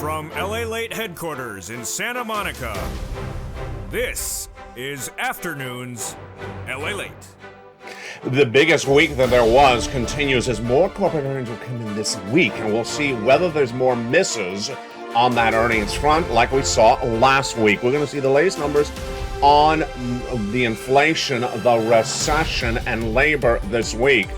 From LALATE headquarters in Santa Monica, this is Afternoons LALATE. The biggest week that there was continues as more corporate earnings will come in this week, and we'll see whether there's more misses on that earnings front like we saw last week. We're going to see the latest numbers on the inflation, the recession, and labor this week,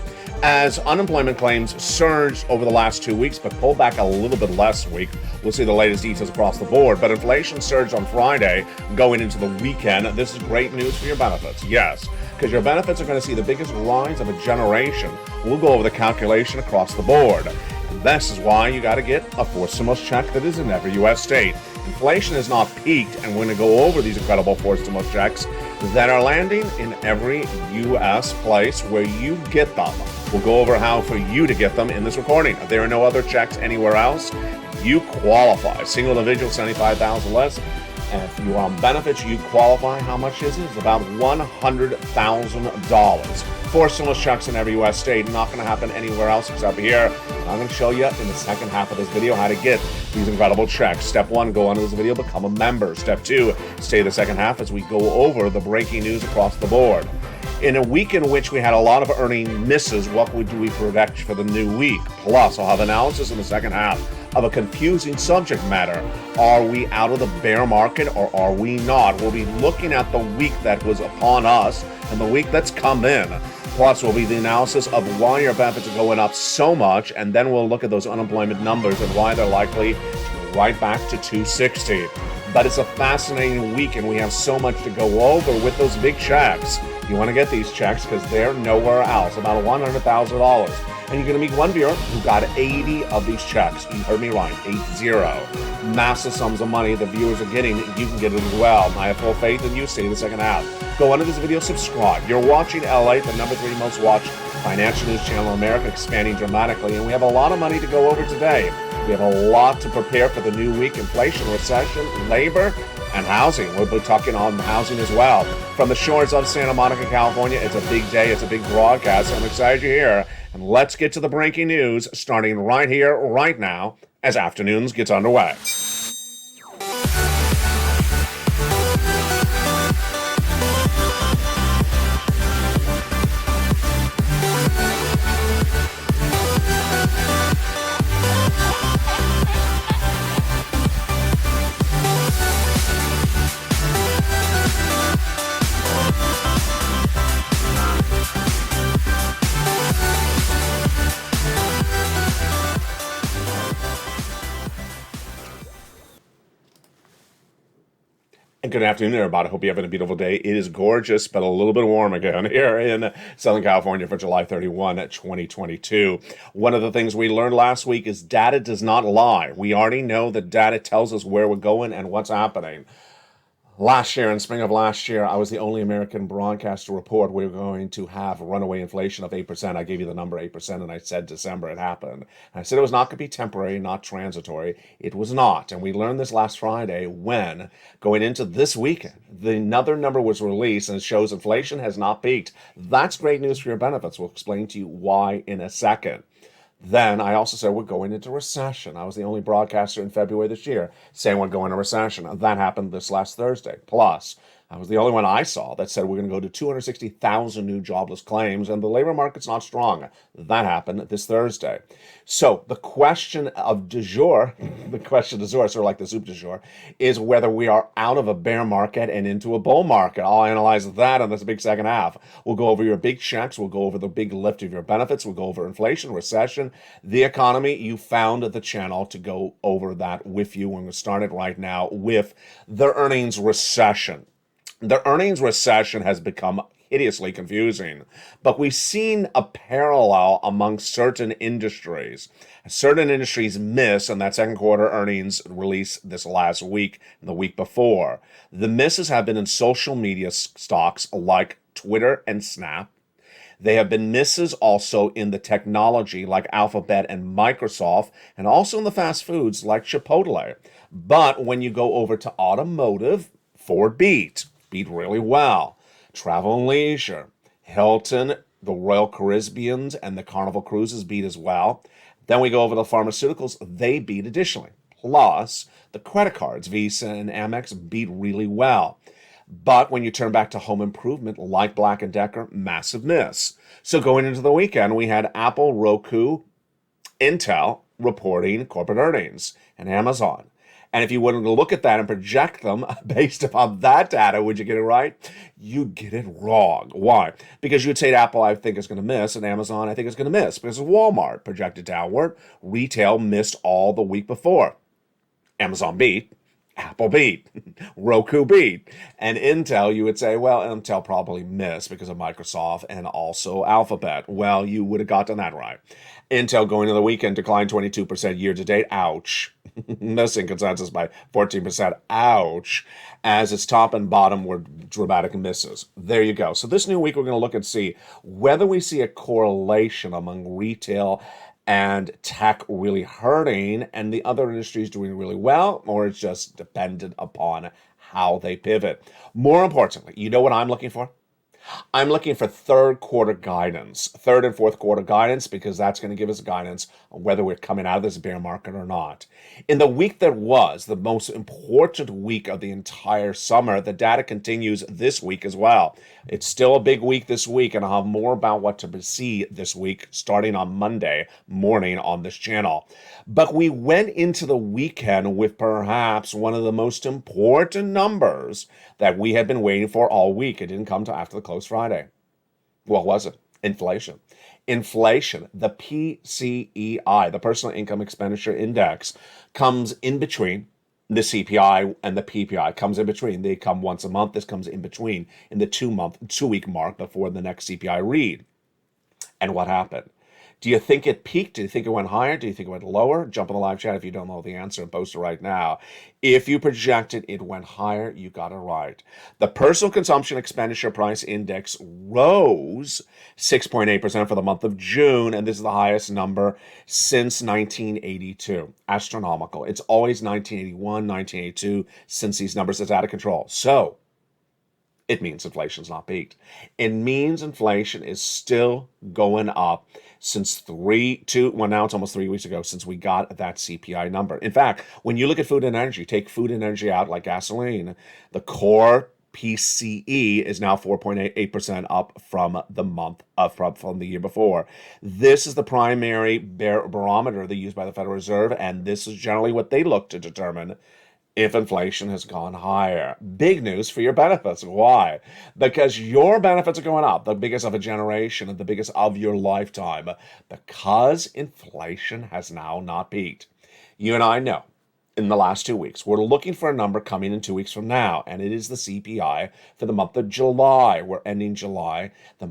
as unemployment claims surged over the last 2 weeks, but pulled back a little bit last week. We'll see the latest details across the board. But inflation surged on Friday going into the weekend. This is great news for your benefits. Yes, because your benefits are going to see the biggest rise of a generation. We'll go over the calculation across the board. And this is why you got to get a fourth stimulus check that is in every U.S. state. Inflation has not peaked, and we're going to go over these incredible fourth stimulus checks that are landing in every U.S. place where you get them. We'll go over how for you to get them in this recording. There are no other checks anywhere else. You qualify. Single individual, $75,000 less. And if you are on benefits, you qualify. How much is it? It's about $100,000. Four stimulus checks in every U.S. state. Not going to happen anywhere else except here. And I'm going to show you in the second half of this video how to get these incredible checks. Step one, go onto this video, become a member. Step two, stay the second half as we go over the breaking news across the board. In a week in which we had a lot of earning misses, what do we predict for the new week? Plus, I'll have analysis in the second half of a confusing subject matter. Are we out of the bear market or are we not? We'll be looking at the week that was upon us and the week that's come in. Plus, will be the analysis of why your benefits are going up so much, and then we'll look at those unemployment numbers and why they're likely to go right back to 260. But it's a fascinating week, and we have so much to go over with those big checks. You want to get these checks because they're nowhere else, about $100,000. And you're going to meet one viewer who got 80 of these checks. You heard me right, 80. Massive sums of money the viewers are getting. You can get it as well. I have full faith in you. See the second half. Go under this video, subscribe. You're watching LA, the number 3 most watched financial news channel in America, expanding dramatically. And we have a lot of money to go over today. We have a lot to prepare for the new week: inflation, recession, labor, and housing. We'll be talking on housing as well. From the shores of Santa Monica, California, it's a big day. It's a big broadcast. I'm excited you're here. And let's get to the breaking news, starting right here, right now, as Afternoons gets underway. And good afternoon, everybody. I hope you're having a beautiful day. It is gorgeous, but a little bit warm again here in Southern California for July 31, 2022. One of the things we learned last week is data does not lie. We already know that data tells us where we're going and what's happening. Last year, in spring of last year, I was the only American broadcaster to report we were going to have runaway inflation of 8%. I gave you the number 8%, and I said December it happened. And I said it was not going to be temporary, not transitory. It was not. And we learned this last Friday when, going into this weekend, another number was released, and it shows inflation has not peaked. That's great news for your benefits. We'll explain to you why in a second. Then I also said we're going into recession. I was the only broadcaster in February this year saying we're going into recession. That happened this last Thursday. Plus, I was the only one I saw that said we're going to go to 260,000 new jobless claims, and the labor market's not strong. That happened this Thursday. So the question of du jour, sort of like the soup du jour, is whether we are out of a bear market and into a bull market. I'll analyze that on this big second half. We'll go over your big checks. We'll go over the big lift of your benefits. We'll go over inflation, recession, the economy. You found the channel to go over that with you. We're going to start it right now with the earnings recession. The earnings recession has become hideously confusing, but we've seen a parallel among certain industries. Certain industries miss in that second quarter earnings release this last week and the week before. The misses have been in social media stocks like Twitter and Snap. They have been misses also in the technology like Alphabet and Microsoft, and also in the fast foods like Chipotle. But when you go over to automotive, Ford beat really well. Travel and leisure, Hilton, the Royal Caribbeans, and the Carnival Cruises beat as well. Then we go over to pharmaceuticals. They beat additionally. Plus, the credit cards, Visa and Amex, beat really well. But when you turn back to home improvement, like Black & Decker, massive miss. So going into the weekend, we had Apple, Roku, Intel reporting corporate earnings, and Amazon. And if you were to look at that and project them based upon that data, would you get it right? You'd get it wrong. Why? Because you'd say Apple, I think, is going to miss, and Amazon, I think, is going to miss. Because Walmart projected downward. Retail missed all the week before. Amazon beat. Apple beat, Roku beat, and Intel, you would say, well, Intel probably missed because of Microsoft and also Alphabet. Well, you would have gotten that right. Intel going into the weekend declined 22% year to date. Ouch. Missing consensus by 14%. Ouch. As its top and bottom were dramatic misses. There you go. So this new week, we're going to look and see whether we see a correlation among retail and tech really hurting and the other industries doing really well, or it's just dependent upon how they pivot. More importantly, you know what I'm looking for? I'm looking for third and fourth quarter guidance, because that's going to give us guidance on whether we're coming out of this bear market or not. In the week that was the most important week of the entire summer, the data continues this week as well. It's still a big week this week, and I'll have more about what to see this week starting on Monday morning on this channel. But we went into the weekend with perhaps one of the most important numbers that we had been waiting for all week. It didn't come till after the close Friday. What was it? Inflation. Inflation, the PCEI, the Personal Income Expenditure Index, comes in between the CPI and the PPI, comes in between. They come once a month. This comes in between in the 2-week mark before the next CPI read. And what happened? Do you think it peaked? Do you think it went higher? Do you think it went lower? Jump in the live chat if you don't know the answer and post it right now. If you projected it went higher, you got it right. The Personal Consumption Expenditure Price Index rose 6.8% for the month of June, and this is the highest number since 1982. Astronomical. It's always 1981, 1982 since these numbers is out of control. So it means inflation's not peaked. It means inflation is still going up since now it's almost 3 weeks ago since we got that CPI number. In fact, when you look at food and energy, take food and energy out like gasoline, the core PCE is now 4.8% up from the month from the year before. This is the primary barometer they use by the Federal Reserve, and this is generally what they look to determine if inflation has gone higher. Big news for your benefits. Why? Because your benefits are going up, the biggest of a generation and the biggest of your lifetime, because inflation has now not peaked. You and I know in the last 2 weeks, we're looking for a number coming in 2 weeks from now, and it is the CPI for the month of July. We're ending July, the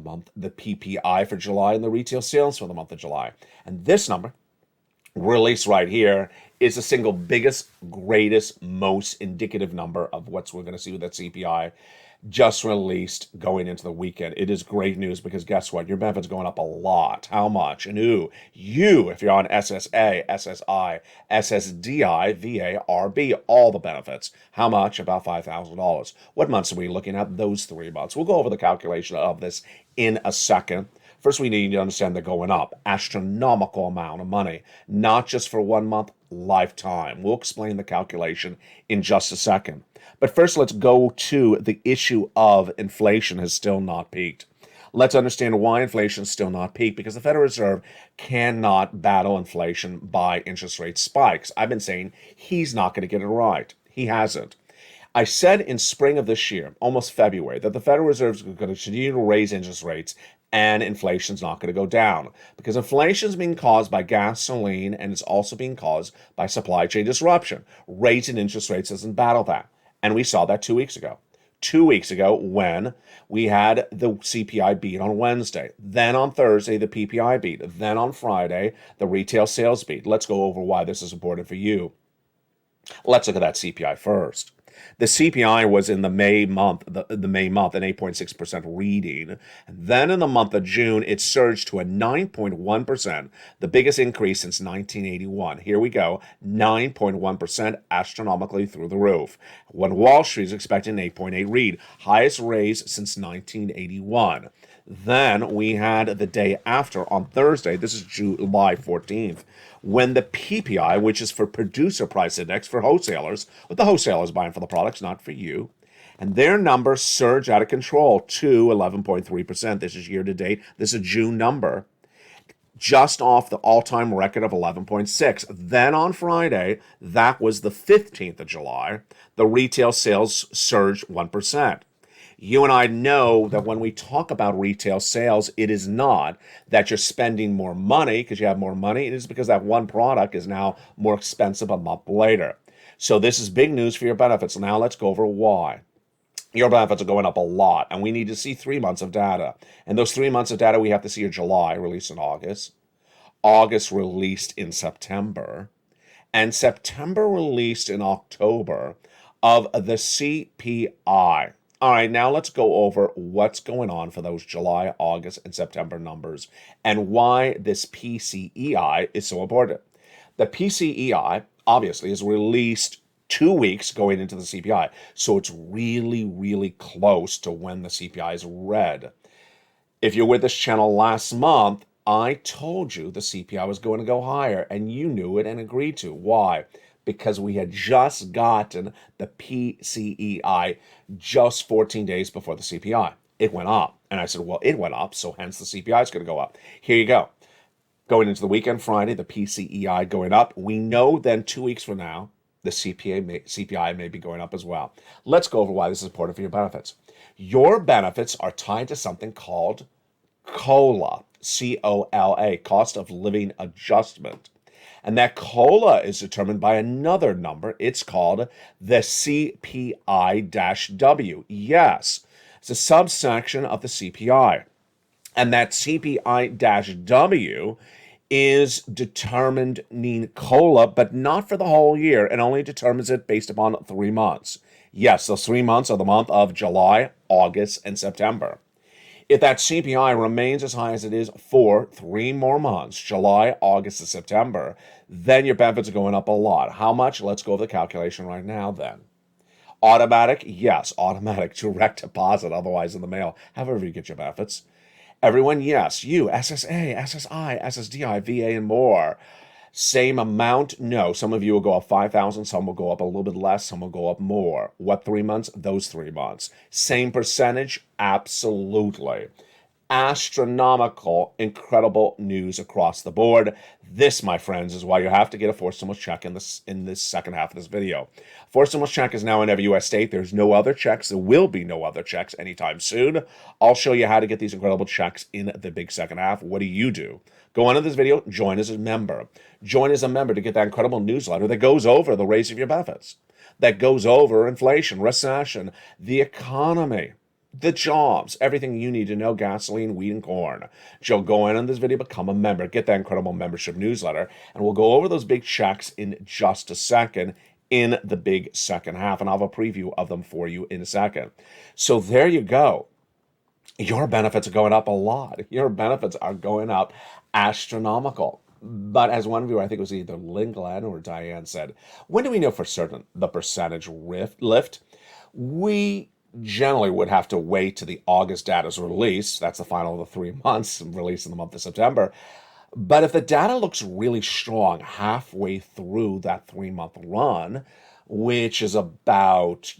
PPI for July, and the retail sales for the month of July. And this number, released right here, is the single biggest, greatest, most indicative number of what we're going to see with that CPI just released going into the weekend. It is great news because guess what? Your benefits going up a lot. How much? And if you're on SSA, SSI, SSDI, VA, RB, all the benefits. How much? About $5,000. What months are we looking at? Those 3 months. We'll go over the calculation of this in a second. First, we need to understand they're going up. Astronomical amount of money. Not just for 1 month, lifetime. We'll explain the calculation in just a second. But first, let's go to the issue of inflation has still not peaked. Let's understand why inflation is still not peaked, because the Federal Reserve cannot battle inflation by interest rate spikes. I've been saying he's not going to get it right. He hasn't. I said in spring of this year, almost February, that the Federal Reserve is going to continue to raise interest rates and inflation's not going to go down, because inflation is being caused by gasoline and it's also being caused by supply chain disruption. Raising interest rates doesn't battle that. And we saw that 2 weeks ago. 2 weeks ago when we had the CPI beat on Wednesday. Then on Thursday, the PPI beat. Then on Friday, the retail sales beat. Let's go over why this is important for you. Let's look at that CPI first. The CPI was in the May month, an 8.6% reading. Then in the month of June, it surged to a 9.1%, the biggest increase since 1981. Here we go, 9.1%, astronomically through the roof. When Wall Street is expecting an 8.8 read, highest raise since 1981. Then we had the day after on Thursday, this is July 14th, when the PPI, which is for Producer Price Index for wholesalers, what the wholesalers buying for the products, not for you, and their numbers surge out of control to 11.3%. This is year to date. This is a June number, just off the all-time record of 11.6. Then on Friday, that was the 15th of July, the retail sales surged 1%. You and I know that when we talk about retail sales, it is not that you're spending more money because you have more money. It is because that one product is now more expensive a month later. So this is big news for your benefits. Now let's go over why. Your benefits are going up a lot, and we need to see 3 months of data. And those 3 months of data, we have to see your July released in August, August released in September, and September released in October of the CPI. All right, now let's go over what's going on for those July, August, and September numbers and why this PCEI is so important. The PCEI, obviously, is released 2 weeks going into the CPI, so it's really, really close to when the CPI is read. If you're with this channel last month, I told you the CPI was going to go higher, and you knew it and agreed to. Why? Because we had just gotten the PCEI just 14 days before the CPI. It went up. And I said, well, it went up, so hence the CPI is going to go up. Here you go. Going into the weekend Friday, the PCEI going up. We know then 2 weeks from now, the CPI may be going up as well. Let's go over why this is important for your benefits. Your benefits are tied to something called COLA, COLA, cost of living adjustment. And that COLA is determined by another number. It's called the CPI-W. Yes, it's a subsection of the CPI. And that CPI-W is determining COLA, but not for the whole year, and only determines it based upon 3 months. Yes, those 3 months are the month of July, August, and September. If that CPI remains as high as it is for 3 more months, July, August, and September, then your benefits are going up a lot. How much? Let's go over the calculation right now then. Automatic? Yes, automatic direct deposit, otherwise in the mail, however you get your benefits. Everyone, yes. You, SSA, SSI, SSDI, VA, and more. Same amount? No. Some of you will go up 5,000. Some will go up a little bit less. Some will go up more. What 3 months? Those 3 months. Same percentage? Absolutely. Astronomical, incredible news across the board. This, my friends, is why you have to get a forced stimulus check in this second half of this video. Forced stimulus check is now in every U.S. state. There's no other checks. There will be no other checks anytime soon. I'll show you how to get these incredible checks in the big second half. What do? Go on to this video, join as a member. Join as a member to get that incredible newsletter that goes over the raise of your benefits, that goes over inflation, recession, the economy, the jobs, everything you need to know, gasoline, wheat, and corn. Joe, go in this video, become a member, get that incredible membership newsletter, and we'll go over those big checks in just a second in the big second half, and I'll have a preview of them for you in a second. So there you go. Your benefits are going up a lot. Your benefits are going up astronomical. But as one viewer, I think it was either Lynn Glenn or Diane said, when do we know for certain the percentage lift? We generally would have to wait to the August data's release. That's the final of the 3 months, released in the month of September. But if the data looks really strong halfway through that 3-month run, which is about,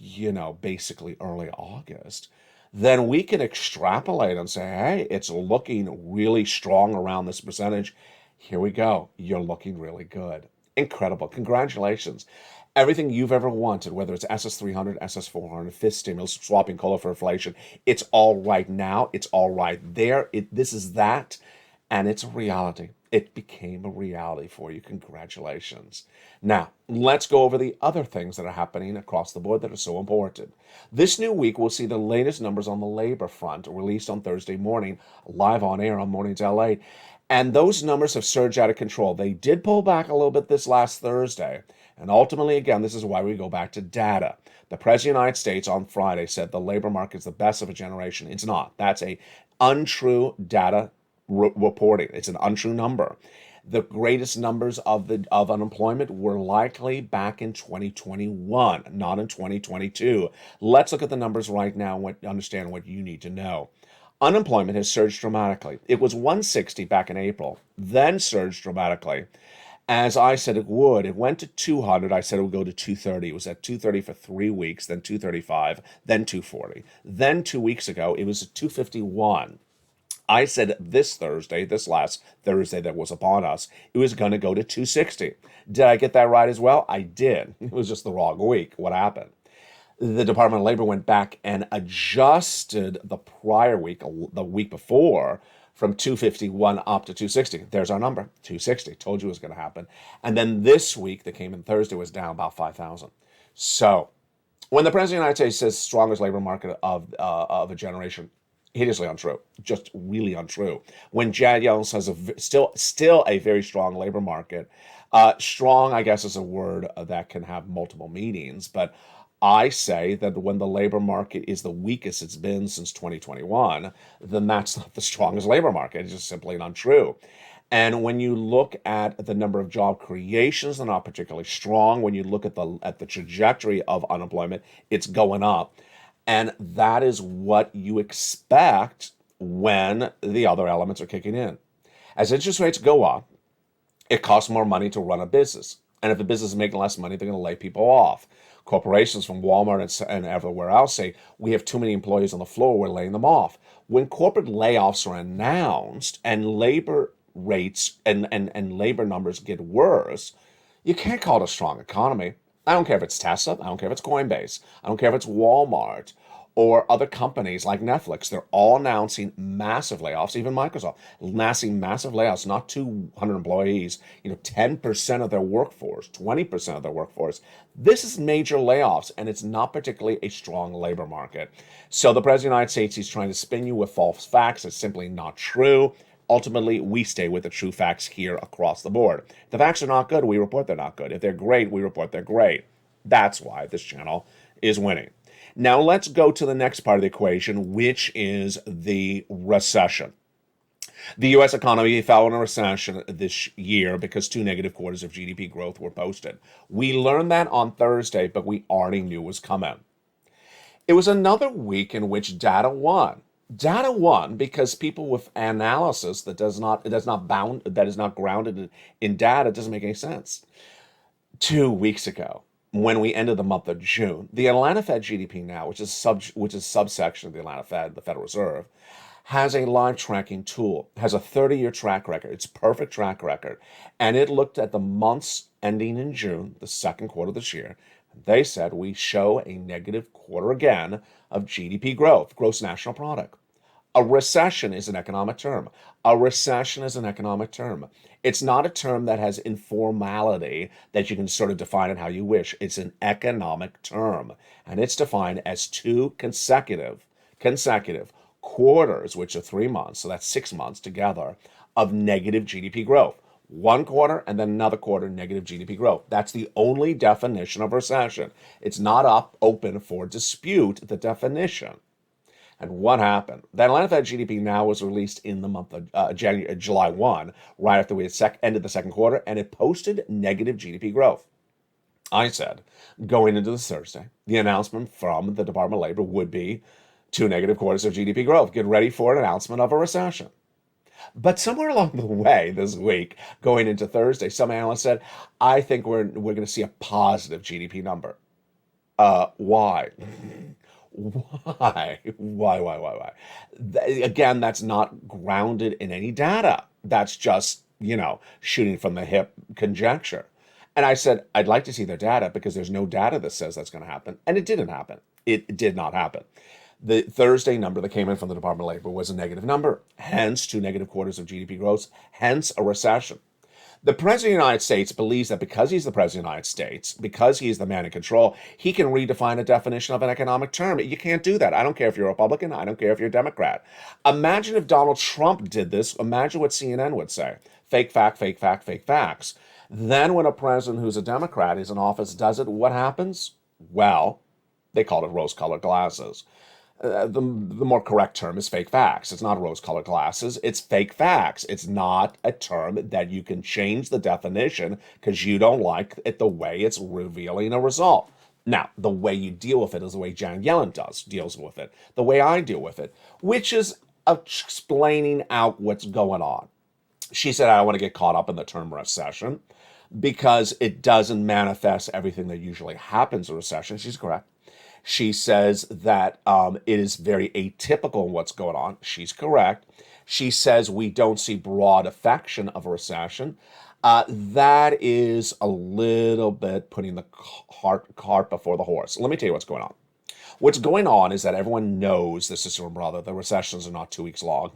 basically early August, then we can extrapolate and say, hey, it's looking really strong around this percentage. Here we go. You're looking really good. Incredible. Congratulations. Everything you've ever wanted, whether it's SS300, SS400, fifth stimulus, swapping COLA for inflation, it's all right now. It's all right there. This is that, and it's a reality. It became a reality for you. Congratulations. Now, let's go over the other things that are happening across the board that are so important. This new week, we'll see the latest numbers on the labor front released on Thursday morning, live on air on Mornings LA. And those numbers have surged out of control. They did pull back a little bit this last Thursday. And ultimately, again, this is why we go back to data. The President of the United States on Friday said the labor market is the best of a generation. It's not. That's a untrue data reporting. It's an untrue number. The greatest numbers of unemployment were likely back in 2021, not in 2022. Let's look at the numbers right now and understand what you need to know. Unemployment has surged dramatically. It was 160 back in April, then surged dramatically. As I said it would, it went to 200. I said it would go to 230. It was at 230 for 3 weeks, then 235, then 240. Then 2 weeks ago, it was at 251. I said this last Thursday that was upon us, it was going to go to 260. Did I get that right as well? I did. It was just the wrong week. What happened? The Department of Labor went back and adjusted the prior week, the week before, from 251 up to 260. There's our number, 260. Told you it was going to happen. And then this week that came in Thursday was down about 5,000. So when the President of the United States says strongest labor market of a generation, hideously untrue, just really untrue. When Janet Yellen says still a very strong labor market, strong, I guess, is a word that can have multiple meanings, but I say that when the labor market is the weakest it's been since 2021, then that's not the strongest labor market. It's just simply untrue. And when you look at the number of job creations, they're not particularly strong. When you look at the trajectory of unemployment, it's going up. And that is what you expect when the other elements are kicking in. As interest rates go up, it costs more money to run a business. And if the business is making less money, they're going to lay people off. Corporations from Walmart and everywhere else say, we have too many employees on the floor, we're laying them off. When corporate layoffs are announced and labor rates and labor numbers get worse, you can't call it a strong economy. I don't care if it's Tesla, I don't care if it's Coinbase, I don't care if it's Walmart or other companies like Netflix. They're all announcing massive layoffs, even Microsoft, announcing massive layoffs, not 200 employees, 10% of their workforce, 20% of their workforce. This is major layoffs, and it's not particularly a strong labor market. So the President of the United States, he's trying to spin you with false facts. It's simply not true. Ultimately, we stay with the true facts here across the board. If the facts are not good, we report they're not good. If they're great, we report they're great. That's why this channel is winning. Now let's go to the next part of the equation, which is the recession. The U.S. economy fell in a recession this year because 2 negative quarters of GDP growth were posted. We learned that on Thursday, but we already knew it was coming. It was another week in which data won. Data won because people with analysis that is not grounded in data doesn't make any sense. 2 weeks ago, when we ended the month of June, the Atlanta Fed GDP now, which is subsection of the Atlanta Fed, the Federal Reserve, has a live tracking tool, has a 30-year track record. It's a perfect track record. And it looked at the months ending in June, the second quarter of this year. They said we show a negative quarter again of GDP growth, gross national product. A recession is an economic term. A recession is an economic term. It's not a term that has informality that you can sort of define it how you wish. It's an economic term, and it's defined as 2 consecutive quarters, which are 3 months, so that's 6 months together, of negative GDP growth. 1 quarter and then another quarter negative GDP growth. That's the only definition of recession. It's not open for dispute, the definition. And what happened? The Atlanta Fed GDP now was released in the month of July 1, right after we had ended the second quarter, and it posted negative GDP growth. I said, going into this Thursday, the announcement from the Department of Labor would be 2 negative quarters of GDP growth. Get ready for an announcement of a recession. But somewhere along the way this week, going into Thursday, some analysts said, I think we're going to see a positive GDP number. Why? Why? Again, that's not grounded in any data. That's just, shooting from the hip conjecture. And I said, I'd like to see their data because there's no data that says that's going to happen. And it didn't happen. It did not happen. The Thursday number that came in from the Department of Labor was a negative number, hence 2 negative quarters of GDP growth, hence a recession. The President of the United States believes that because he's the President of the United States, because he's the man in control, he can redefine a definition of an economic term. You can't do that. I don't care if you're a Republican. I don't care if you're a Democrat. Imagine if Donald Trump did this. Imagine what CNN would say. Fake fact, fake fact, fake facts. Then when a president who's a Democrat is in office does it, what happens? Well, they call it rose-colored glasses. The more correct term is fake facts. It's not rose-colored glasses. It's fake facts. It's not a term that you can change the definition because you don't like it the way it's revealing a result. Now, the way you deal with it is the way Janet Yellen deals with it. The way I deal with it, which is explaining out what's going on. She said, I don't want to get caught up in the term recession because it doesn't manifest everything that usually happens in recession. She's correct. She says that it is very atypical in what's going on. She's correct. She says we don't see broad affection of a recession. That is a little bit putting the cart before the horse. Let me tell you what's going on. What's going on is that everyone knows, this is your brother, the recessions are not 2 weeks long.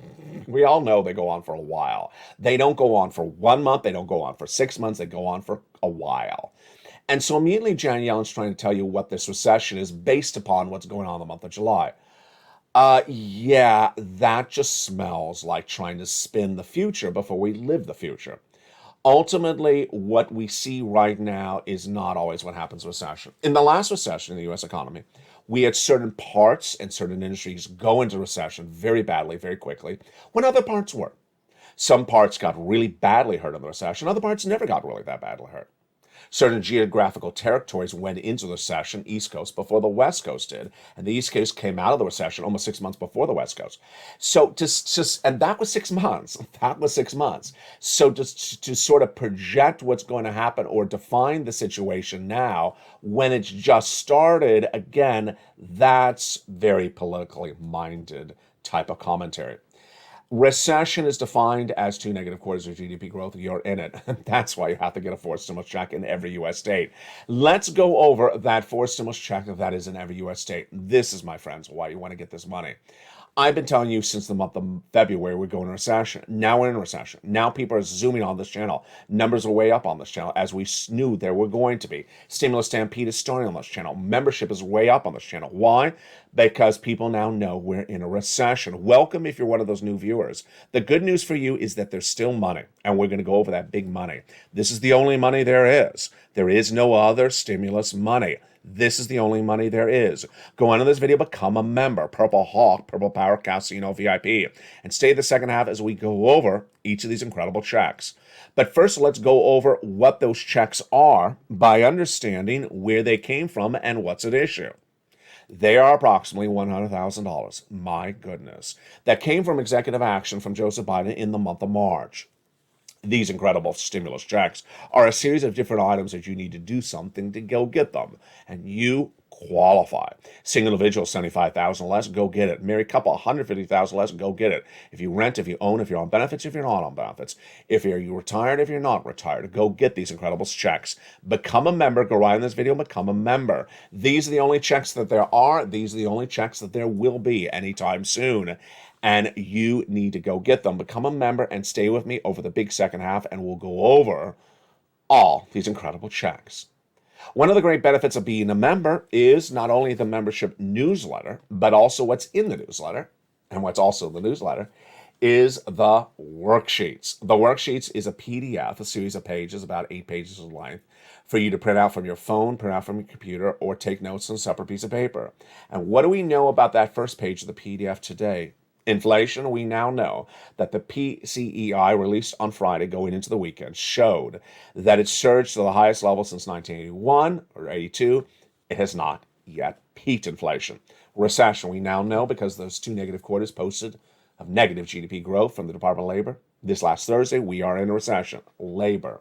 We all know they go on for a while. They don't go on for 1 month. They don't go on for 6 months. They go on for a while. And so immediately Janet Yellen's trying to tell you what this recession is based upon what's going on in the month of July. Yeah, that just smells like trying to spin the future before we live the future. Ultimately, what we see right now is not always what happens in recession. In the last recession in the U.S. economy, we had certain parts and certain industries go into recession very badly, very quickly, when other parts weren't. Some parts got really badly hurt in the recession. Other parts never got really that badly hurt. Certain geographical territories went into the recession, East Coast, before the West Coast did. And the East Coast came out of the recession almost 6 months before the West Coast. So and that was 6 months. That was 6 months. So just to sort of project what's going to happen or define the situation now when it's just started, again, that's very politically minded type of commentary. Recession is defined as 2 negative quarters of GDP growth. You're in it. That's why you have to get a forced stimulus check in every U.S. state. Let's go over that forced stimulus check that is in every U.S. state. This is, my friends, why you want to get this money. I've been telling you since the month of February we're going into recession. Now we're in recession. Now people are zooming on this channel. Numbers are way up on this channel, as we knew they were going to be. Stimulus Stampede is starting on this channel. Membership is way up on this channel. Why? Because people now know we're in a recession. Welcome if you're one of those new viewers. The good news for you is that there's still money, and we're going to go over that big money. This is the only money there is. There is no other stimulus money. This is the only money there is. Go on in this video, become a member. Purple Hawk, Purple Power Casino VIP. And stay the second half as we go over each of these incredible checks. But first, let's go over what those checks are by understanding where they came from and what's at issue. They are approximately $100,000. My goodness. That came from executive action from Joseph Biden in the month of March. These incredible stimulus checks are a series of different items that you need to do something to go get them. And you qualify. Single individual, $75,000 less, go get it. Married couple, $150,000 less, go get it. If you rent, if you own, if you're on benefits, if you're not on benefits. If you're retired, if you're not retired, go get these incredible checks. Become a member. Go right in this video, become a member. These are the only checks that there are. These are the only checks that there will be anytime soon. And you need to go get them. Become a member and stay with me over the big second half, and we'll go over all these incredible checks. One of the great benefits of being a member is not only the membership newsletter, but also what's in the newsletter. And what's also in the newsletter is the worksheets. The worksheets is a PDF, a series of pages, about 8 pages in length, for you to print out from your phone, print out from your computer, or take notes on a separate piece of paper. And what do we know about that first page of the PDF today? Inflation, we now know that the PCEI released on Friday going into the weekend showed that it surged to the highest level since 1981 or 82. It has not yet peaked inflation. Recession, we now know because those 2 negative quarters posted of negative GDP growth from the Department of Labor. This last Thursday, we are in a recession. Labor.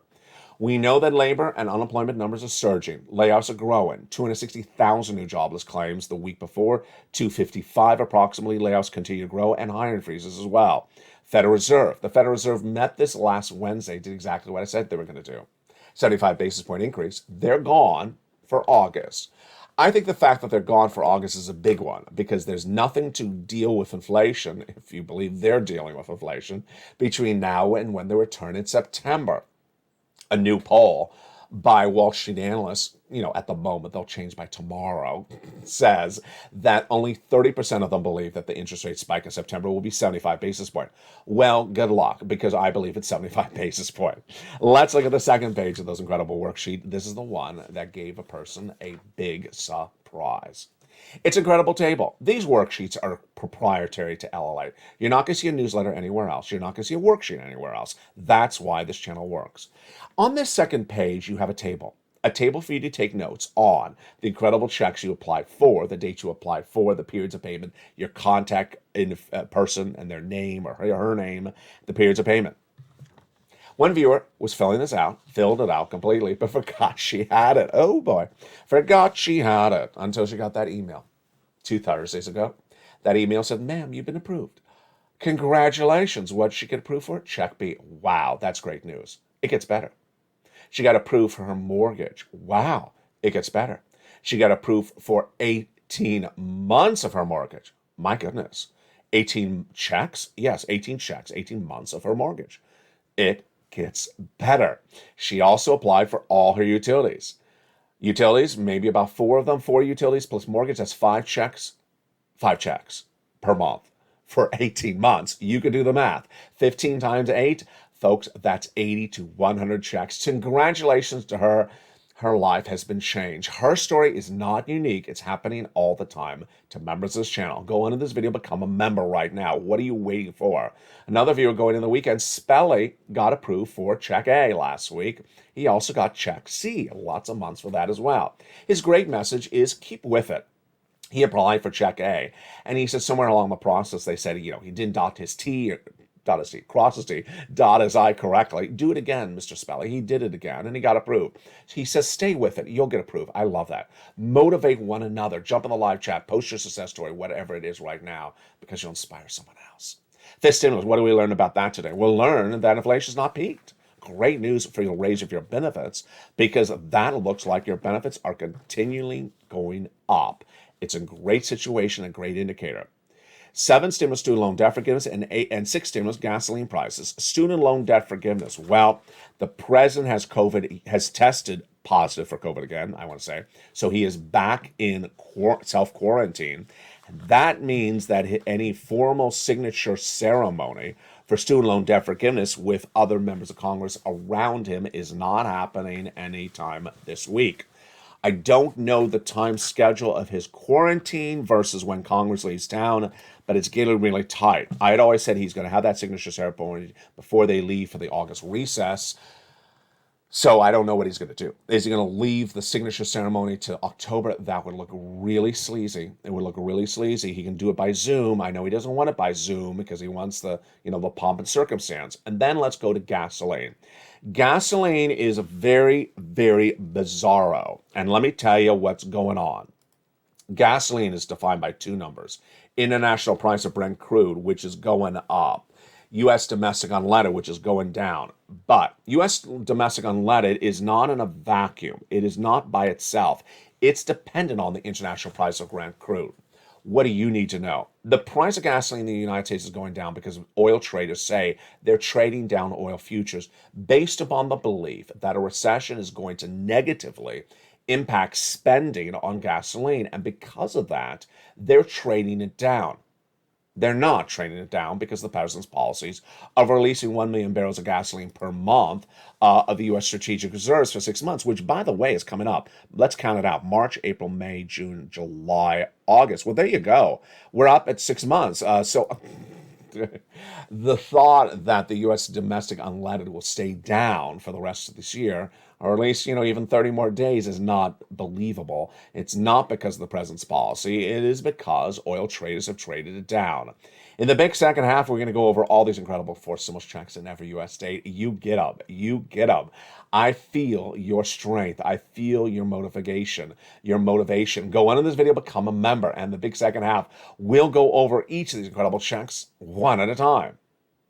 We know that labor and unemployment numbers are surging. Layoffs are growing. 260,000 new jobless claims the week before. 255 approximately layoffs continue to grow, and hiring freezes as well. Federal Reserve. The Federal Reserve met this last Wednesday, did exactly what I said they were going to do. 75 basis point increase. They're gone for August. I think the fact that they're gone for August is a big one because there's nothing to deal with inflation, if you believe they're dealing with inflation, between now and when they return in September. A new poll by Wall Street analysts, at the moment, they'll change by tomorrow, says that only 30% of them believe that the interest rate spike in September will be 75 basis points. Well, good luck, because I believe it's 75 basis points. Let's look at the second page of those incredible worksheet. This is the one that gave a person a big surprise. It's an incredible table. These worksheets are proprietary to LALATE. You're not going to see a newsletter anywhere else. You're not going to see a worksheet anywhere else. That's why this channel works. On this second page, you have a table. A table for you to take notes on the incredible checks you applied for, the date you applied for, the periods of payment, your contact in person and their name or her name, the periods of payment. One viewer was filled it out completely, but forgot she had it. Oh boy, forgot she had it until she got that email 2 Thursdays ago. That email said, ma'am, you've been approved. Congratulations. What did she get approved for? Check B. Wow, that's great news. It gets better. She got approved for her mortgage. Wow, it gets better. She got approved for 18 months of her mortgage. My goodness. 18 checks? Yes, 18 checks, 18 months of her mortgage. It gets better. She also applied for all her utilities. Utilities, maybe about 4 of them, 4 utilities plus mortgage, that's 5 checks per month for 18 months. You could do the math. 15 times 8, folks, that's 80 to 100 checks. Congratulations to her. Her life has been changed. Her story is not unique. It's happening all the time to members of this channel. Go into this video, become a member right now. What are you waiting for? Another viewer going in the weekend, Spelly, got approved for check A last week. He also got check C. Lots of months for that as well. His great message is keep with it. He applied for check A, and he said somewhere along the process, they said, he didn't dot his T, cross his T, dot his I correctly. Do it again, Mr. Spelly. He did it again, and he got approved. He says, stay with it. You'll get approved. I love that. Motivate one another. Jump in the live chat. Post your success story, whatever it is right now, because you'll inspire someone else. Fifth stimulus, what do we learn about that today? We'll learn that inflation's not peaked. Great news for the raise of your benefits, because that looks like your benefits are continually going up. It's a great situation, a great indicator. 7 stimulus student loan debt forgiveness, and 6 stimulus gasoline prices. Student loan debt forgiveness. Well, the president has tested positive for COVID again, I want to say. So he is back in self-quarantine. That means that any formal signature ceremony for student loan debt forgiveness with other members of Congress around him is not happening anytime this week. I don't know the time schedule of his quarantine versus when Congress leaves town, but it's getting really tight. I had always said he's going to have that signature ceremony before they leave for the August recess. So I don't know what he's going to do. Is he going to leave the signature ceremony to October? That would look really sleazy. It would look really sleazy. He can do it by Zoom. I know he doesn't want it by Zoom because he wants the pomp and circumstance. And then let's go to gasoline. Gasoline is very, very bizarro. And let me tell you what's going on. Gasoline is defined by 2 numbers. International price of Brent crude, which is going up. U.S. domestic unleaded, which is going down. But U.S. domestic unleaded is not in a vacuum. It is not by itself. It's dependent on the international price of Brent crude. What do you need to know? The price of gasoline in the United States is going down because oil traders say they're trading down oil futures based upon the belief that a recession is going to negatively impact spending on gasoline. And because of that, they're trading it down. They're not trading it down because of the president's policies of releasing 1 million barrels of gasoline per month of the U.S. strategic reserves for 6 months, which, by the way, is coming up. Let's count it out. March, April, May, June, July, August. Well, there you go. We're up at 6 months. So the thought that the U.S. domestic unleaded will stay down for the rest of this year, or at least, even 30 more days, is not believable. It's not because of the president's policy. It is because oil traders have traded it down. In the big second half, we're going to go over all these incredible forced stimulus checks in every U.S. state. You get them. You get them. I feel your strength. I feel your motivation. Go into this video, become a member. And the big second half, we'll go over each of these incredible checks one at a time.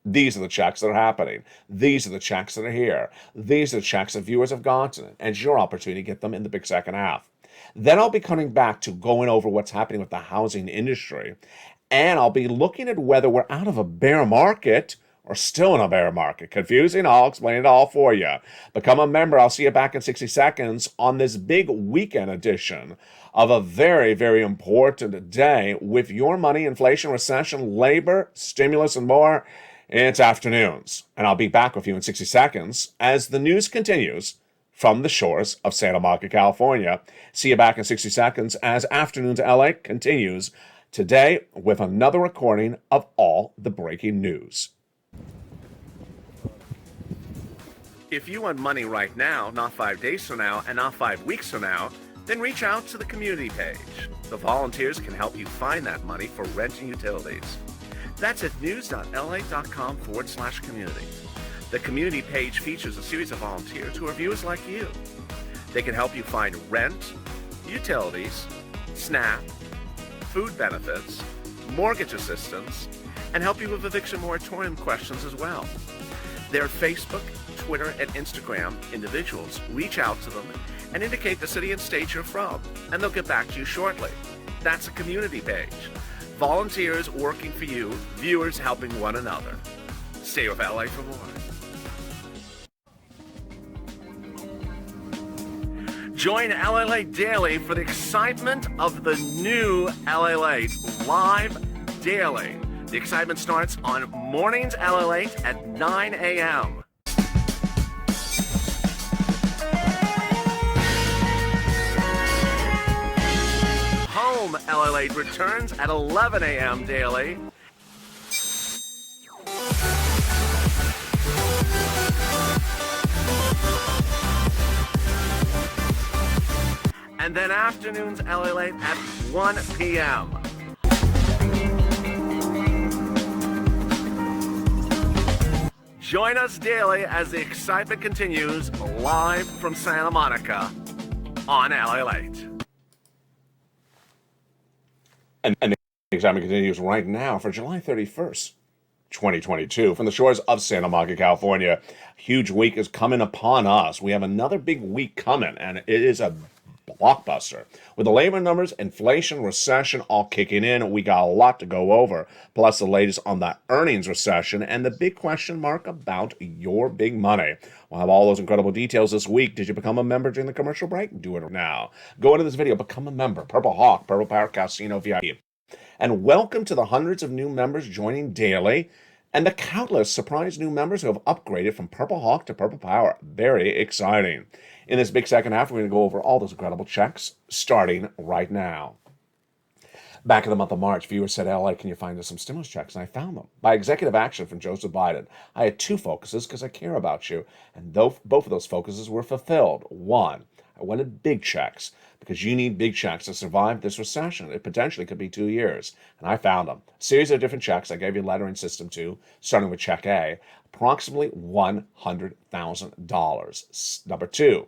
These are the checks that are happening. These are the checks that are here. These are the checks that viewers have gotten. And it's your opportunity to get them in the big second half. Then I'll be coming back to going over what's happening with the housing industry. And I'll be looking at whether we're out of a bear market or still in a bear market. Confusing? I'll explain it all for you. Become a member. I'll see you back in 60 seconds on this big weekend edition of a very, very important day with your money, inflation, recession, labor, stimulus, and more. It's afternoons, and I'll be back with you in 60 seconds as the news continues from the shores of Santa Monica, California. See you back in 60 seconds as Afternoons LA continues today with another recording of all the breaking news. If you want money right now, not 5 days from now, and not 5 weeks from now, then reach out to the community page. The volunteers can help you find that money for rent and utilities. That's at news.lalate.com/community. The community page features a series of volunteers who are viewers like you. They can help you find rent, utilities, SNAP, food benefits, mortgage assistance, and help you with eviction moratorium questions as well. Their Facebook, Twitter, and Instagram individuals reach out to them and indicate the city and state you're from, and they'll get back to you shortly. That's a community page. Volunteers working for you, viewers helping one another. Stay with LA for more. Join LALATE Daily for the excitement of the new LALATE live daily. The excitement starts on Mornings LALATE at 9 a.m. Home LALATE returns at 11 a.m. daily. And then Afternoons LALATE at 1 p.m. Join us daily as the excitement continues live from Santa Monica on LALATE. And the excitement continues right now for July 31st, 2022, from the shores of Santa Monica, California. Huge week is coming upon us. We have another big week coming, and it is a blockbuster. With the labor numbers, inflation, recession all kicking in, we got a lot to go over. Plus the latest on the earnings recession and the big question mark about your big money. We'll have all those incredible details this week. Did you become a member during the commercial break? Do it now. Go into this video, become a member. Purple Hawk, Purple Power Casino VIP. And welcome to the hundreds of new members joining daily and the countless surprise new members who have upgraded from Purple Hawk to Purple Power. Very exciting. In this big second half, we're going to go over all those incredible checks starting right now. Back in the month of March, viewers said, LA, can you find us some stimulus checks? And I found them. By executive action from Joseph Biden, I had two focuses because I care about you. And both of those focuses were fulfilled. One, I wanted big checks because you need big checks to survive this recession. It potentially could be 2 years. And I found them. A series of different checks I gave you a lettering system to, starting with check A, approximately $100,000. Number two,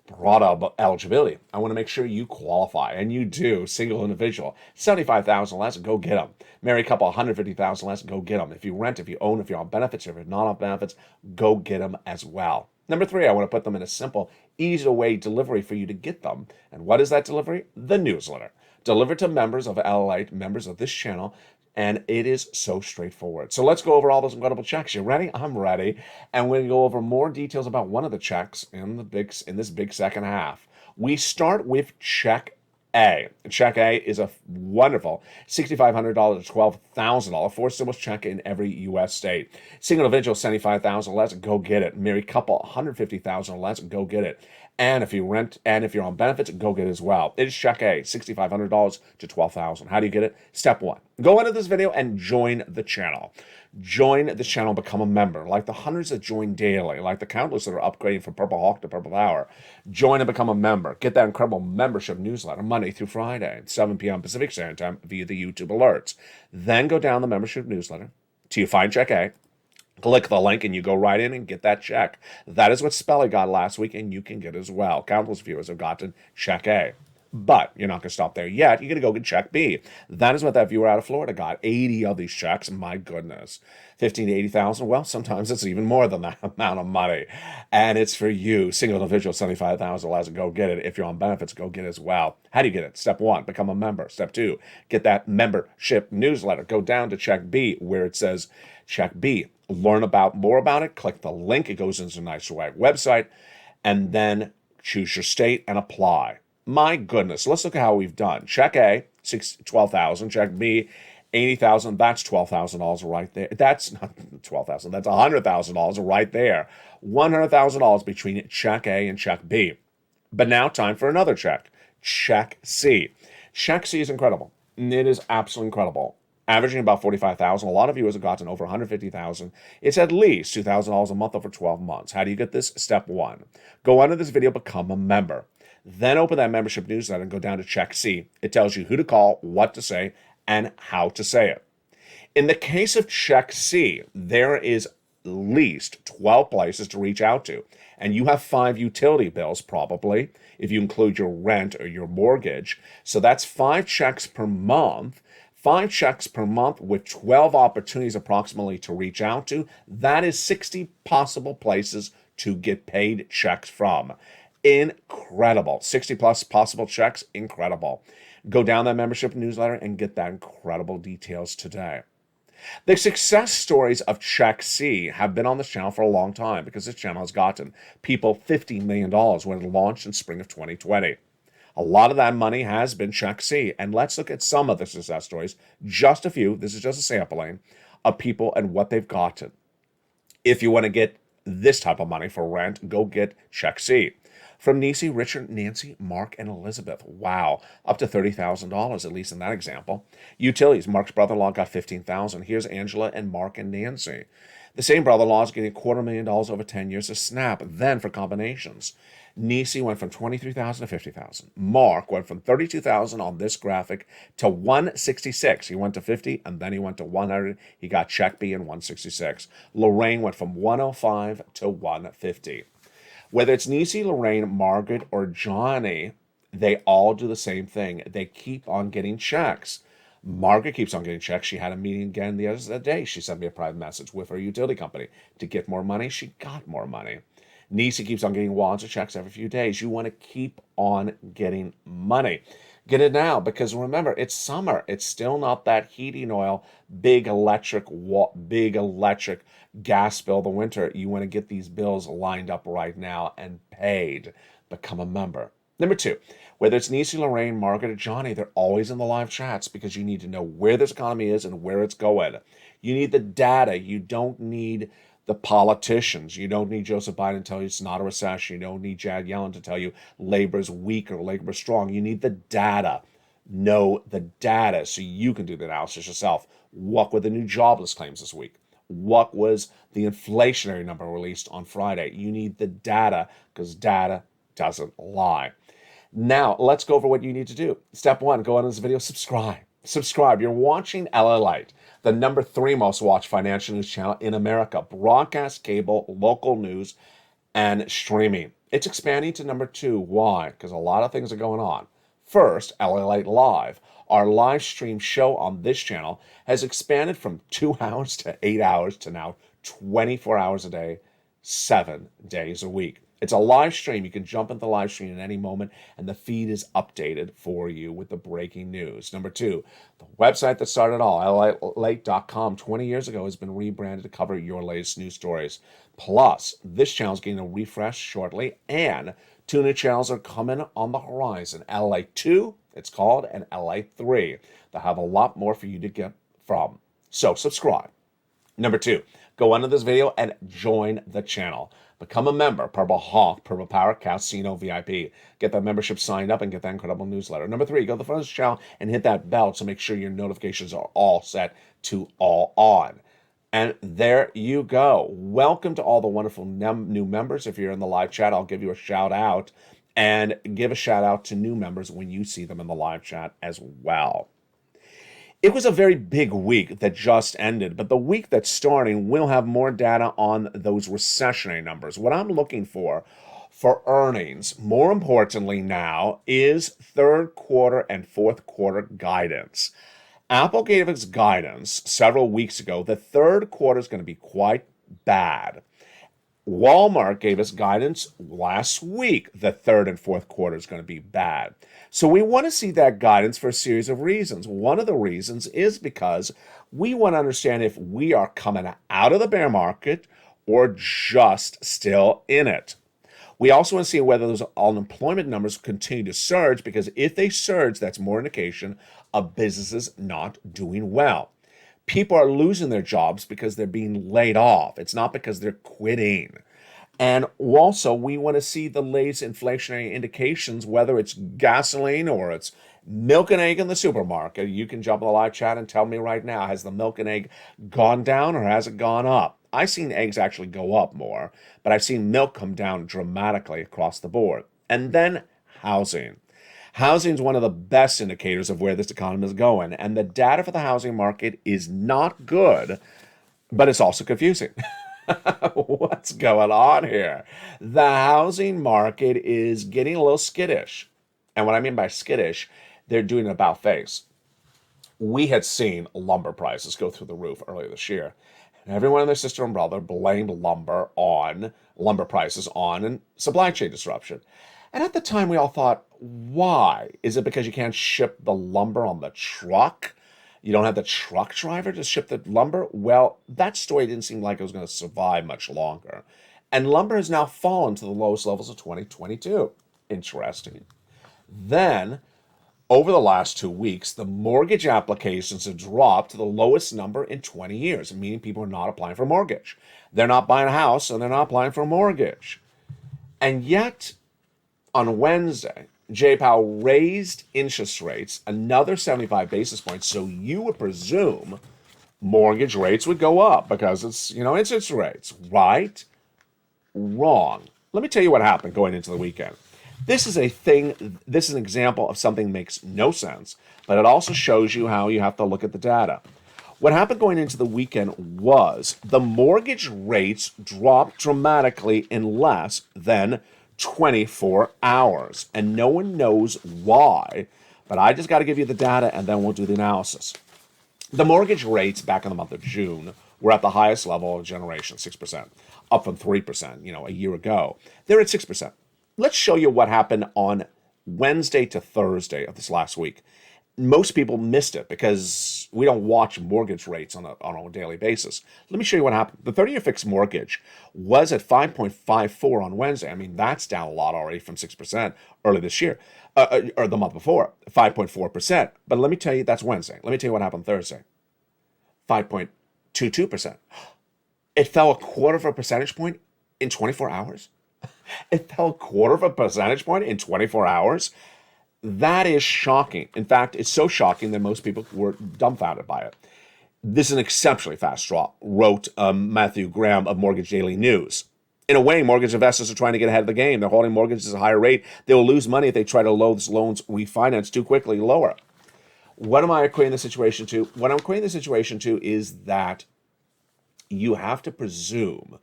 broad eligibility. I want to make sure you qualify, and you do. Single individual, $75,000 less, go get them. Married couple, $150,000 less, go get them. If you rent, if you own, if you're on benefits, if you're not on benefits, go get them as well. Number three, I want to put them in a simple, easy-to-way delivery for you to get them. And what is that delivery? The newsletter. Delivered to members of LALATE, members of this channel, and it is so straightforward. So let's go over all those incredible checks. You ready? I'm ready. And we're going to go over more details about one of the checks in this big second half. We start with check A. Check A is a wonderful $6,500 to $12,000 forced stimulus check in every U.S. state. Single individual, $75,000 less, go get it. Married couple, $150,000 less, go get it. And if you rent and if you're on benefits, go get it as well. It is check A, $6,500 to $12,000. How do you get it? Step one, go into this video and join the channel. Join the channel, become a member. Like the hundreds that join daily, like the countless that are upgrading from Purple Hawk to Purple Power. Join and become a member. Get that incredible membership newsletter Monday through Friday at 7 p.m. Pacific Standard Time via the YouTube alerts. Then go down the membership newsletter till you find check A. Click the link and you go right in and get that check. That is what Spelly got last week, and you can get as well. Countless viewers have gotten check A. But you're not going to stop there yet. You're going to go get check B. That is what that viewer out of Florida got. 80 of these checks. My goodness. 15 to 80,000. Well, sometimes it's even more than that amount of money. And it's for you. Single individual, 75,000 less. Go get it. If you're on benefits, go get it as well. How do you get it? Step one, become a member. Step two, get that membership newsletter. Go down to check B where it says check B. Learn more about it. Click the link. It goes into a nice website. And then choose your state and apply. My goodness, let's look at how we've done. Check A, $12,000. Check B, $80,000. That's $12,000 right there. That's not $12,000. That's $100,000 right there. $100,000 between check A and check B. But now time for another check. Check C. Check C is incredible. It is absolutely incredible. averaging about 45,000. A lot of you have gotten over 150,000. It's at least $2,000 a month over 12 months. How do you get this? Step one, go under this video, become a member. Then open that membership newsletter and go down to check C. It tells you who to call, what to say, and how to say it. In the case of check C, there is at least 12 places to reach out to. And you have 5 utility bills probably, if you include your rent or your mortgage. So that's 5 checks per month. 5 checks per month with 12 opportunities approximately to reach out to. That is 60 possible places to get paid checks from. Incredible. 60 plus possible checks. Incredible. Go down that membership newsletter and get that incredible details today. The success stories of Check C have been on this channel for a long time because this channel has gotten people $50 million when it launched in spring of 2020. A lot of that money has been Check C. And let's look at some of the success stories, just a few. This is just a sampling of people and what they've gotten. If you want to get this type of money for rent, go get Check C. From Nisi, Richard, Nancy, Mark, and Elizabeth. Wow, up to $30,000, at least in that example. Utilities, Mark's brother-in-law got $15,000. Here's Angela and Mark and Nancy. The same brother-in-law is getting $250,000 over 10 years of SNAP. Then for combinations, Nisi went from $23,000 to $50,000. Mark went from $32,000 on this graphic to $166,000. He went to $50,000 and then he went to $100,000. He got check B and $166,000. Lorraine went from $105,000 to $150,000. Whether it's Nisi, Lorraine, Margaret, or Johnny, they all do the same thing. They keep on getting checks. Margaret keeps on getting checks. She had a meeting again the other day. She sent me a private message with her utility company to get more money. She got more money. Nisi keeps on getting wads of checks every few days. You want to keep on getting money. Get it now, because remember, it's summer. It's still not that heating oil, big electric gas bill the winter. You want to get these bills lined up right now and paid. Become a member. Number 2, whether it's Nisi, Lorraine, Margaret, or Johnny, they're always in the live chats because you need to know where this economy is and where it's going. You need the data. You don't need the politicians. You don't need Joseph Biden to tell you it's not a recession. You don't need Janet Yellen to tell you labor's weak or labor's strong. You need the data. Know the data so you can do the analysis yourself. What were the new jobless claims this week? What was the inflationary number released on Friday? You need the data because data doesn't lie. Now, let's go over what you need to do. Step 1, go on this video, subscribe. Subscribe. You're watching LALATE, the number 3 most watched financial news channel in America. Broadcast, cable, local news, and streaming. It's expanding to number 2. Why? Because a lot of things are going on. First, LALATE Live. Our live stream show on this channel has expanded from 2 hours to 8 hours to now 24 hours a day, 7 days a week. It's a live stream. You can jump into the live stream at any moment, and the feed is updated for you with the breaking news. Number 2, the website that started it all, LALATE.com, 20 years ago, has been rebranded to cover your latest news stories. Plus, this channel is getting a refresh shortly, and 2 new channels are coming on the horizon. LALATE 2, it's called, and LALATE 3. They'll have a lot more for you to get from. So subscribe. Number 2, go under this video and join the channel. Become a member, Purple Hawk, Purple Power, Casino VIP. Get that membership signed up and get that incredible newsletter. Number 3, go to the front of the channel and hit that bell to make sure your notifications are all set to all on. And there you go. Welcome to all the wonderful new members. If you're in the live chat, I'll give you a shout out, and give a shout out to new members when you see them in the live chat as well. It was a very big week that just ended, but the week that's starting will have more data on those recessionary numbers. What I'm looking for earnings, more importantly now, is third quarter and fourth quarter guidance. Apple gave its guidance several weeks ago. The third quarter is going to be quite bad. Walmart gave us guidance last week. The third and fourth quarter is going to be bad. So we want to see that guidance for a series of reasons. One of the reasons is because we want to understand if we are coming out of the bear market or just still in it. We also want to see whether those unemployment numbers continue to surge, because if they surge, that's more indication of businesses not doing well. People are losing their jobs because they're being laid off. It's not because they're quitting. And also, we want to see the latest inflationary indications, whether it's gasoline or it's milk and egg in the supermarket. You can jump in the live chat and tell me right now, has the milk and egg gone down or has it gone up? I've seen eggs actually go up more, but I've seen milk come down dramatically across the board. And then housing. Housing is one of the best indicators of where this economy is going. And the data for the housing market is not good, but it's also confusing. What's going on here? The housing market is getting a little skittish. And what I mean by skittish, they're doing an about face. We had seen lumber prices go through the roof earlier this year. And everyone and their sister and brother blamed lumber prices on supply chain disruption. And at the time, we all thought, why? Is it because you can't ship the lumber on the truck? You don't have the truck driver to ship the lumber? Well, that story didn't seem like it was going to survive much longer. And lumber has now fallen to the lowest levels of 2022. Interesting. Then, over the last 2 weeks, the mortgage applications have dropped to the lowest number in 20 years, meaning people are not applying for a mortgage. They're not buying a house, and they're not applying for a mortgage. And yet, on Wednesday, Jay Powell raised interest rates another 75 basis points, so you would presume mortgage rates would go up because it's interest rates, right? Wrong. Let me tell you what happened going into the weekend. This is an example of something that makes no sense, but it also shows you how you have to look at the data. What happened going into the weekend was the mortgage rates dropped dramatically in less than 24 hours. And no one knows why, but I just got to give you the data and then we'll do the analysis. The mortgage rates back in the month of June were at the highest level of a generation, 6%, up from 3%, a year ago. They're at 6%. Let's show you what happened on Wednesday to Thursday of this last week. Most people missed it because we don't watch mortgage rates on a daily basis. Let me show you what happened. The 30-year fixed mortgage was at 5.54 on Wednesday. I mean, that's down a lot already from 6% early this year, or the month before, 5.4%. But let me tell you, that's Wednesday. Let me tell you what happened Thursday. 5.22%. It fell a quarter of a percentage point in 24 hours. It fell a quarter of a percentage point in 24 hours. That is shocking. In fact, it's so shocking that most people were dumbfounded by it. This is an exceptionally fast drop, wrote Matthew Graham of Mortgage Daily News. In a way, mortgage investors are trying to get ahead of the game. They're holding mortgages at a higher rate. They will lose money if they try to load loans refinance too quickly lower. What am I equating the situation to? What I'm equating the situation to is that you have to presume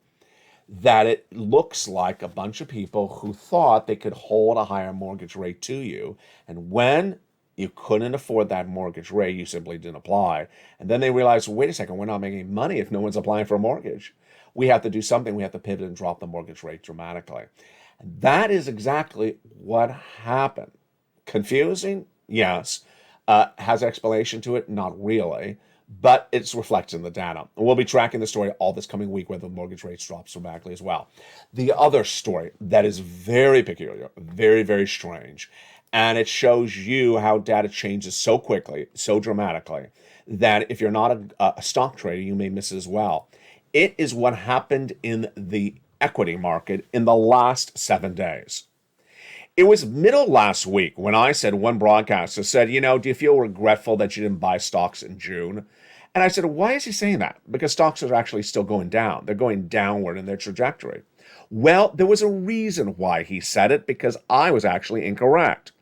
that it looks like a bunch of people who thought they could hold a higher mortgage rate to you. And when you couldn't afford that mortgage rate, you simply didn't apply. And then they realized, wait a second, we're not making money if no one's applying for a mortgage. We have to do something. We have to pivot and drop the mortgage rate dramatically. And that is exactly what happened. Confusing? Yes. Has explanation to it? Not really. But it's reflected in the data. And we'll be tracking the story all this coming week where the mortgage rates drop dramatically as well. The other story that is very peculiar, very, very strange, and it shows you how data changes so quickly, so dramatically, that if you're not a stock trader, you may miss it as well. It is what happened in the equity market in the last 7 days. It was middle last week when I said, one broadcaster said, do you feel regretful that you didn't buy stocks in June? And I said, why is he saying that? Because stocks are actually still going down. They're going downward in their trajectory. Well, there was a reason why he said it, because I was actually incorrect.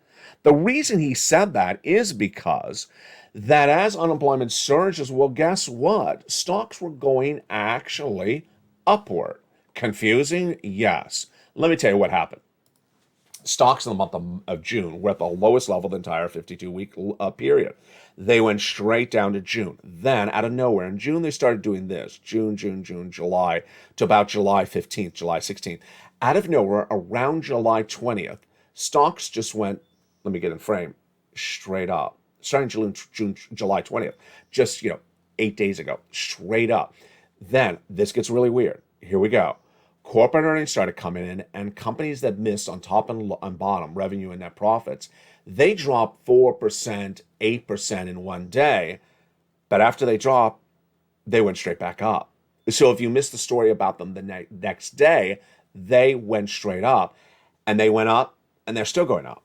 The reason he said that is because that as unemployment surges, well, guess what? Stocks were going actually upward. Confusing? Yes. Let me tell you what happened. Stocks in the month of June were at the lowest level of the entire 52-week period. They went straight down to June. Then, out of nowhere, in June, they started doing this. June, July, to about July 15th, July 16th. Out of nowhere, around July 20th, stocks just went, let me get in frame, straight up. Starting July 20th, just, 8 days ago, straight up. Then, this gets really weird. Here we go. Corporate earnings started coming in, and companies that missed on top and on bottom, revenue and net profits, they dropped 4%, 8% in one day. But after they dropped, they went straight back up. So if you missed the story about them the next day, they went straight up, and they went up, and they're still going up.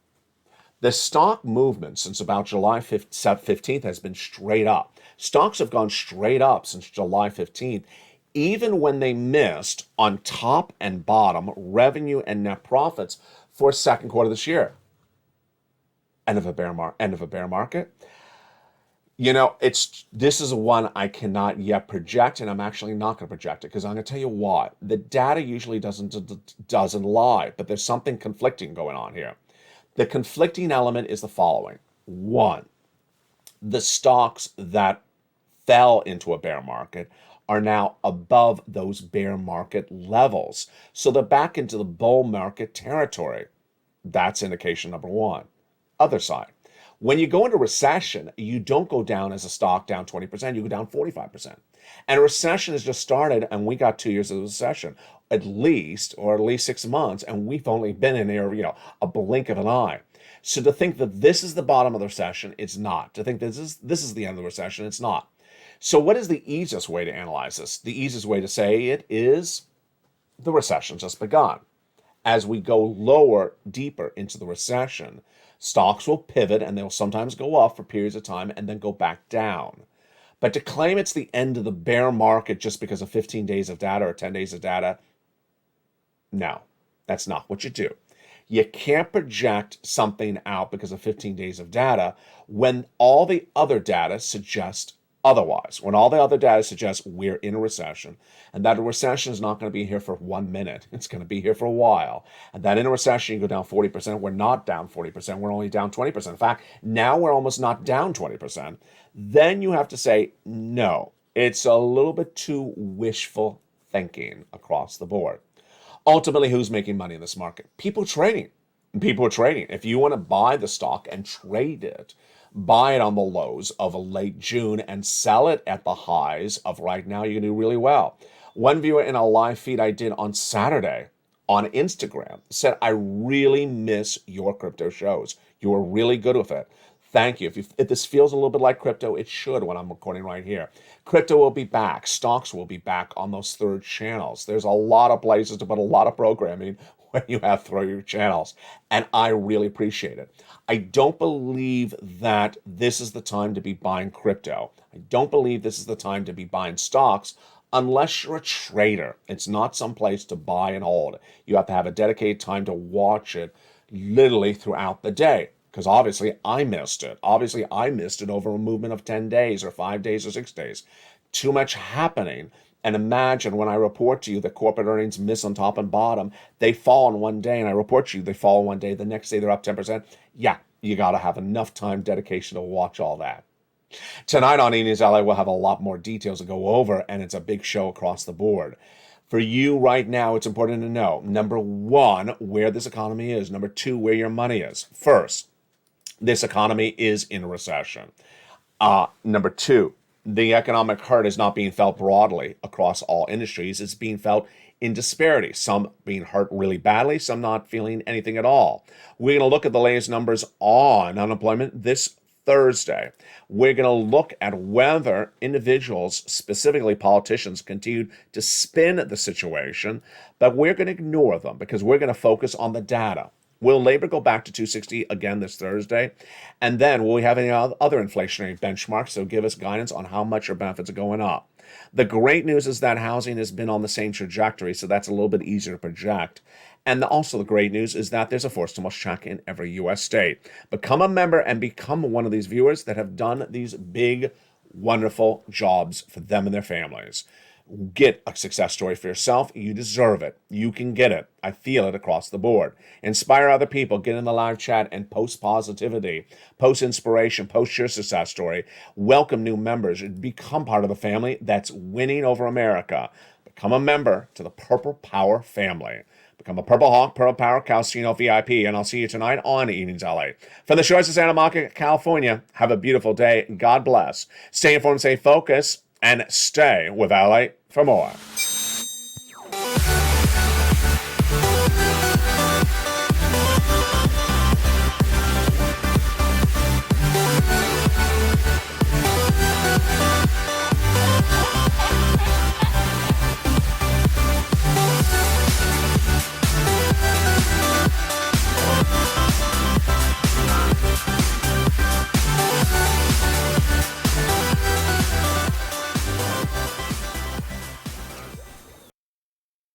The stock movement since about July 15th has been straight up. Stocks have gone straight up since July 15th, even when they missed on top and bottom revenue and net profits for second quarter this year. End of a bear market. You know, this is one I cannot yet project, and I'm actually not going to project it because I'm going to tell you why. The data usually doesn't lie, but there's something conflicting going on here. The conflicting element is the following. One, the stocks that fell into a bear market are now above those bear market levels. So they're back into the bull market territory. That's indication number one. Other side. When you go into recession, you don't go down as a stock down 20%, you go down 45%. And a recession has just started, and we got 2 years of recession, at least 6 months, and we've only been in there, a blink of an eye. So to think that this is the bottom of the recession, it's not. To think that this is the end of the recession, it's not. So what is the easiest way to analyze this? The easiest way to say it is the recession just begun. As we go lower, deeper into the recession, stocks will pivot and they'll sometimes go up for periods of time and then go back down. But to claim it's the end of the bear market just because of 15 days of data or 10 days of data, no, that's not what you do. You can't project something out because of 15 days of data when all the other data suggests otherwise. When all the other data suggests we're in a recession, and that a recession is not going to be here for 1 minute. It's going to be here for a while. And that in a recession, you go down 40%. We're not down 40%. We're only down 20%. In fact, now we're almost not down 20%. Then you have to say, no, it's a little bit too wishful thinking across the board. Ultimately, who's making money in this market? People trading. People are trading. If you want to buy the stock and trade it, buy it on the lows of a late June and sell it at the highs of right now, you can do really well. One viewer in a live feed I did on Saturday on Instagram said, I really miss your crypto shows. You are really good with it. Thank you. If this feels a little bit like crypto, it should when I'm recording right here. Crypto will be back. Stocks will be back on those third channels. There's a lot of places to put a lot of programming when you have third channels. And I really appreciate it. I don't believe that this is the time to be buying crypto. I don't believe this is the time to be buying stocks unless you're a trader. It's not some place to buy and hold. You have to have a dedicated time to watch it literally throughout the day. Because obviously I missed it. Obviously I missed it over a movement of 10 days or 5 days or 6 days. Too much happening. And imagine when I report to you that corporate earnings miss on top and bottom, they fall in one day, and I report to you they fall in one day, the next day they're up 10%. Yeah, you got to have enough time dedication to watch all that. Tonight on E! News LA, we'll have a lot more details to go over, and it's a big show across the board. For you right now, it's important to know, number one, where this economy is. Number two, where your money is. First, this economy is in a recession. Number two, the economic hurt is not being felt broadly across all industries. It's being felt in disparity. Some being hurt really badly, some not feeling anything at all. We're going to look at the latest numbers on unemployment this Thursday. We're going to look at whether individuals, specifically politicians, continue to spin the situation, but we're going to ignore them because we're going to focus on the data. Will labor go back to 260 again this Thursday? And then will we have any other inflationary benchmarks that will give us guidance on how much our benefits are going up? The great news is that housing has been on the same trajectory, so that's a little bit easier to project. And also the great news is that there's a forced stimulus check in every U.S. state. Become a member and become one of these viewers that have done these big, wonderful jobs for them and their families. Get a success story for yourself. You deserve it. You can get it. I feel it across the board. Inspire other people. Get in the live chat and post positivity, post inspiration, post your success story. Welcome new members. Become part of the family that's winning over America. Become a member to the Purple Power family. Become a Purple Hawk, Purple Power Calcino VIP, and I'll see you tonight on E! News LA. From the shores of Santa Monica, California, have a beautiful day. God bless. Stay informed, stay focused, and stay with LA for more.